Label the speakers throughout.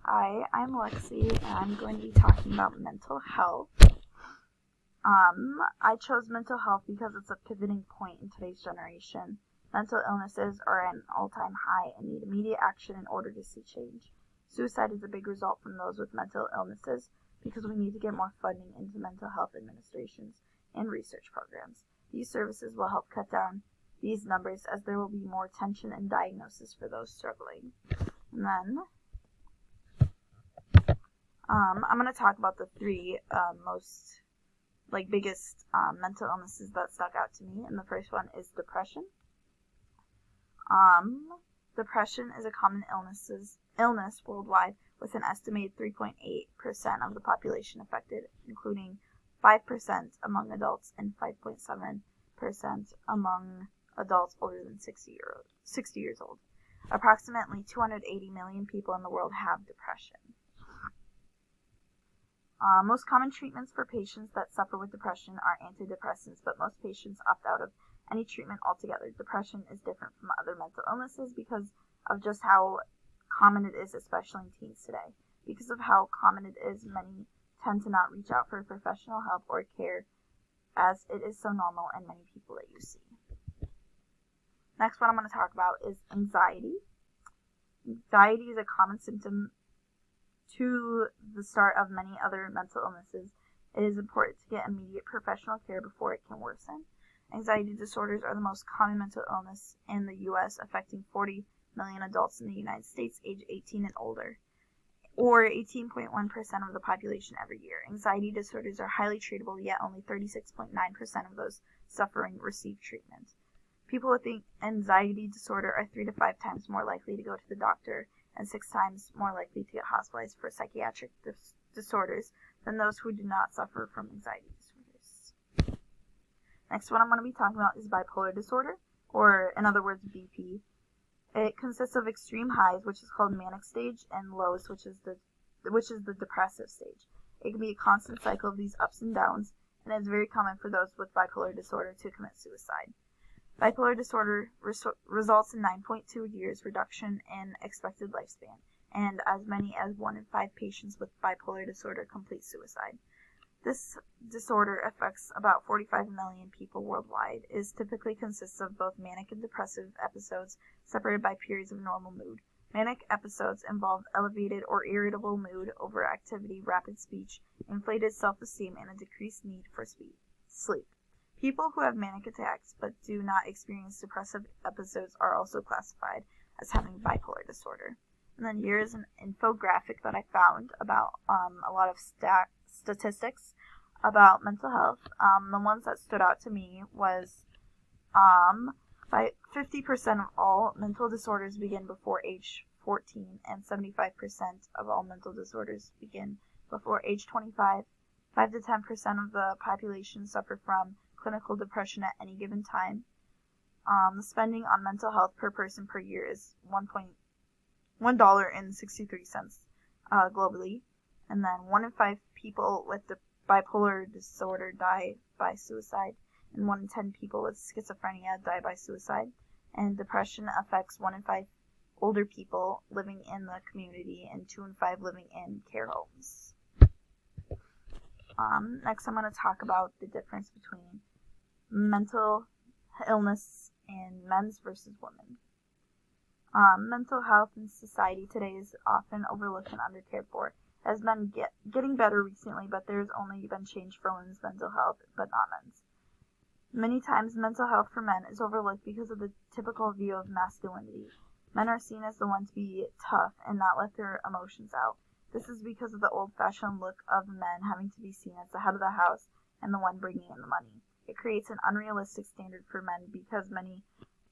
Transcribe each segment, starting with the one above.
Speaker 1: Hi, I'm Lexi, and I'm going to be talking about mental health. I chose mental health because it's a pivoting point in today's generation. Mental illnesses are at an all-time high and need immediate action in order to see change. Suicide is a big result from those with mental illnesses because we need to get more funding into mental health administrations and research programs. These services will help cut down these numbers as there will be more attention and diagnosis for those struggling. And then I'm going to talk about the three most biggest mental illnesses that stuck out to me, and the first one is depression. Depression is a common illness worldwide, with an estimated 3.8% of the population affected, including 5% among adults and 5.7% among adults older than 60 years old. Approximately 280 million people in the world have depression. Most common treatments for patients that suffer with depression are antidepressants, but most patients opt out of any treatment altogether. Depression is different from other mental illnesses because of just how common it is, especially in teens today. Because of how common it is, many tend to not reach out for professional help or care, as it is so normal in many people that you see. Next one I'm going to talk about is anxiety. Anxiety is a common symptom to the start of many other mental illnesses. It is important to get immediate professional care before it can worsen. Anxiety disorders are the most common mental illness in the U.S., affecting 40 million adults in the United States age 18 and older, or 18.1% of the population every year. Anxiety disorders are highly treatable, yet only 36.9% of those suffering receive treatment. People with anxiety disorder are 3 to 5 times more likely to go to the doctor and 6 times more likely to get hospitalized for psychiatric disorders than those who do not suffer from anxiety disorders. Next one I'm going to be talking about is bipolar disorder, or in other words, BP. It consists of extreme highs, which is called manic stage, and lows, which is the depressive stage. It can be a constant cycle of these ups and downs, and it's very common for those with bipolar disorder to commit suicide. Bipolar disorder results in 9.2 years reduction in expected lifespan, and as many as 1 in 5 patients with bipolar disorder complete suicide. This disorder affects about 45 million people worldwide. It typically consists of both manic and depressive episodes separated by periods of normal mood. Manic episodes involve elevated or irritable mood, overactivity, rapid speech, inflated self-esteem, and a decreased need for sleep. People who have manic attacks but do not experience depressive episodes are also classified as having bipolar disorder. And then here's an infographic that I found about a lot of statistics about mental health. The ones that stood out to me was by 50% of all mental disorders begin before age 14, and 75% of all mental disorders begin before age 25. 5 to 10% of the population suffer from clinical depression at any given time. The spending on mental health per person per year is $1.63 globally, and then 1 in 5 people with the bipolar disorder die by suicide, and 1 in 10 people with schizophrenia die by suicide, and depression affects 1 in 5 older people living in the community and 2 in 5 living in care homes. Next I'm going to talk about the difference between mental illness in men's versus women. Mental health in society today is often overlooked and undercared for. It has been getting better recently, but there's only been change for women's mental health, but not men's. Many times, mental health for men is overlooked because of the typical view of masculinity. Men are seen as the ones to be tough and not let their emotions out. This is because of the old-fashioned look of men having to be seen as the head of the house and the one bringing in the money. It creates an unrealistic standard for men because many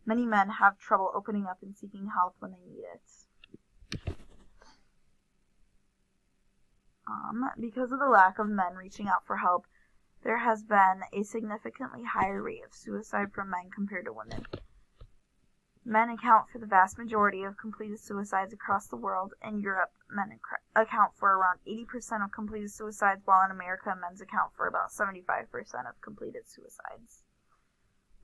Speaker 1: men have trouble opening up and seeking help when they need it. Because of the lack of men reaching out for help, there has been a significantly higher rate of suicide from men compared to women. Men account for the vast majority of completed suicides across the world. In Europe, men account for around 80% of completed suicides, while in America, men account for about 75% of completed suicides.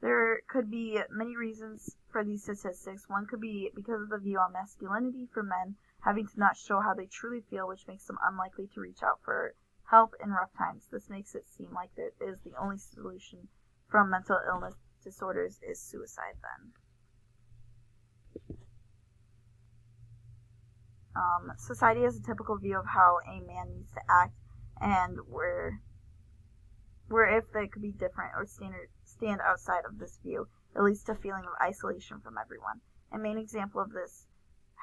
Speaker 1: There could be many reasons for these statistics. One could be because of the view on masculinity for men. having to not show how they truly feel, which makes them unlikely to reach out for help in rough times. This makes it seem like it is the only solution from mental illness disorders is suicide then. Society has a typical view of how a man needs to act, and where if they could be different or stand outside of this view, it leads to a feeling of isolation from everyone. A main example of this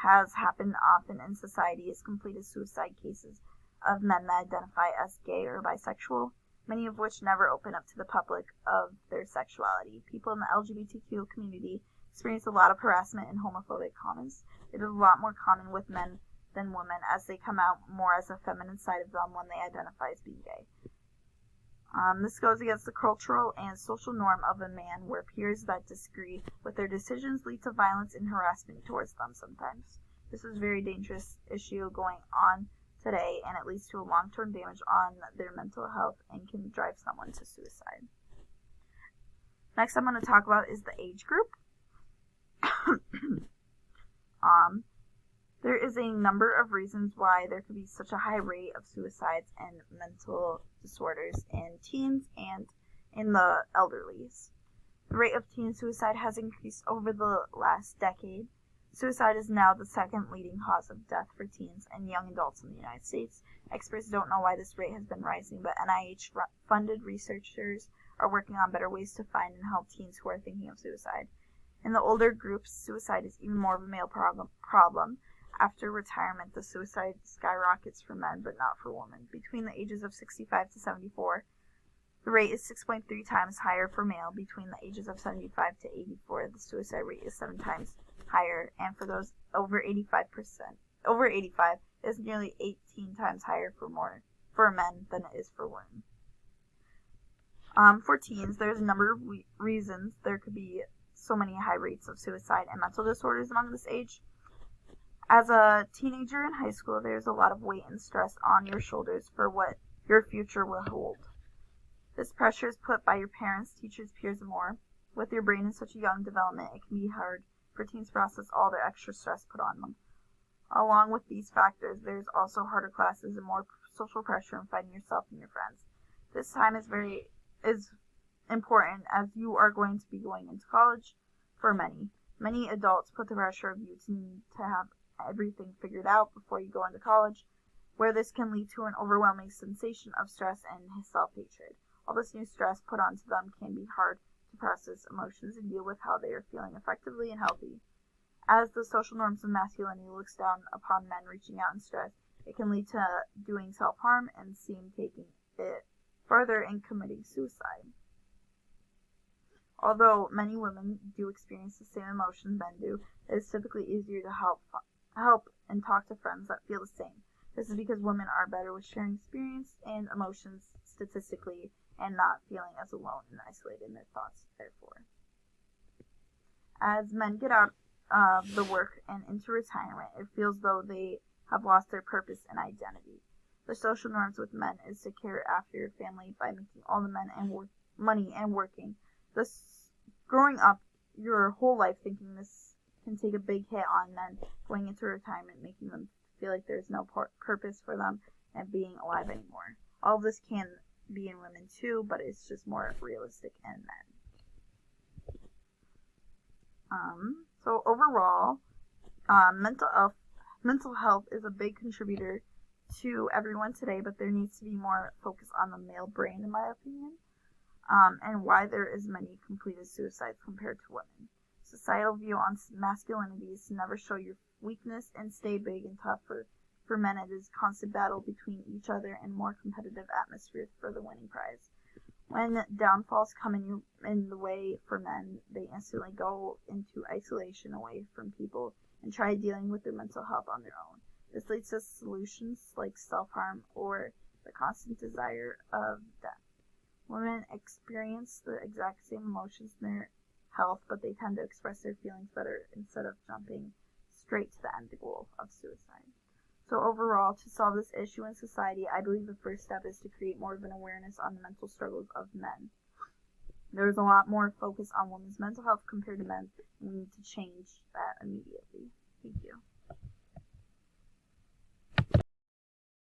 Speaker 1: has happened often in society is completed suicide cases of men that identify as gay or bisexual, many of which never open up to the public of their sexuality. People in the LGBTQ community experience a lot of harassment and homophobic comments. It is a lot more common with men than women, as they come out more as a feminine side of them when they identify as being gay. This goes against the cultural and social norm of a man, where peers that disagree with their decisions lead to violence and harassment towards them sometimes. This is a very dangerous issue going on today, and it leads to a long-term damage on their mental health and can drive someone to suicide. Next I'm going to talk about is the age group. There is a number of reasons why there could be such a high rate of suicides and mental disorders in teens and in the elderlies. The rate of teen suicide has increased over the last decade. Suicide is now the second leading cause of death for teens and young adults in the United States. Experts don't know why this rate has been rising, but NIH-funded researchers are working on better ways to find and help teens who are thinking of suicide. In the older groups, suicide is even more of a male problem. After retirement, the suicide skyrockets for men, but not for women. Between the ages of 65 to 74, the rate is 6.3 times higher for male. Between the ages of 75 to 84, the suicide rate is 7 times higher, and for those over 85, is nearly 18 times higher for men than it is for women. For teens, there's a number of reasons there could be so many high rates of suicide and mental disorders among this age. As a teenager in high school, there's a lot of weight and stress on your shoulders for what your future will hold. This pressure is put by your parents, teachers, peers, and more. With your brain in such a young development, it can be hard for teens to process all the extra stress put on them. Along with these factors, there's also harder classes and more social pressure in finding yourself and your friends. This time is important, as you are going to be going into college for many. Many adults put the pressure of you to have everything figured out before you go into college, where this can lead to an overwhelming sensation of stress and self-hatred. All this new stress put onto them can be hard to process emotions and deal with how they are feeling effectively and healthy. As the social norms of masculinity looks down upon men reaching out in stress, it can lead to doing self-harm and taking it further and committing suicide. Although many women do experience the same emotions men do, it is typically easier to help and talk to friends that feel the same. This is because women are better with sharing experience and emotions statistically and not feeling as alone and isolated in their thoughts, therefore. As men get out of the work and into retirement, it feels though they have lost their purpose and identity. The social norms with men is to care after your family by making all the men and money and working. This growing up your whole life thinking this can take a big hit on men going into retirement, making them feel like there's no purpose for them and being alive anymore. All of this can be in women too, but it's just more realistic in men. So overall, mental health is a big contributor to everyone today, but there needs to be more focus on the male brain, in my opinion, and why there is many completed suicides compared to women. Societal view on masculinity is to never show your weakness and stay big and tough. For men, it is constant battle between each other and more competitive atmosphere for the winning prize. When downfalls come in the way for men, they instantly go into isolation away from people and try dealing with their mental health on their own. This leads to solutions like self-harm or the constant desire of death. Women experience the exact same emotions in their health, but they tend to express their feelings better instead of jumping straight to the end goal of suicide. So overall, to solve this issue in society, I believe the first step is to create more of an awareness on the mental struggles of men. There's a lot more focus on women's mental health compared to men's, and we need to change that immediately. Thank you.